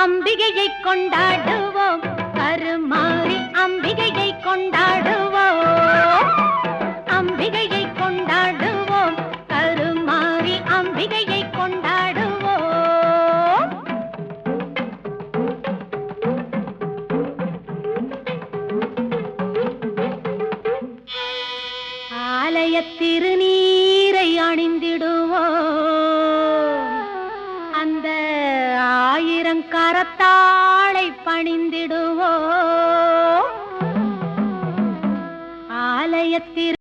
அம்பிகையை கொண்டாடுவோம், கருமாரி அம்பிகையை கொண்டாடுவோம், அம்பிகையை கொண்டாடுவோம், கருமாரி அம்பிகையை கொண்டாடுவோம். ஆலய திருநீரை அணிந்திடுவோம், அந்த ஆயிரங்கரத்தாளை பணிந்திடுவோம். ஆலயத்தில்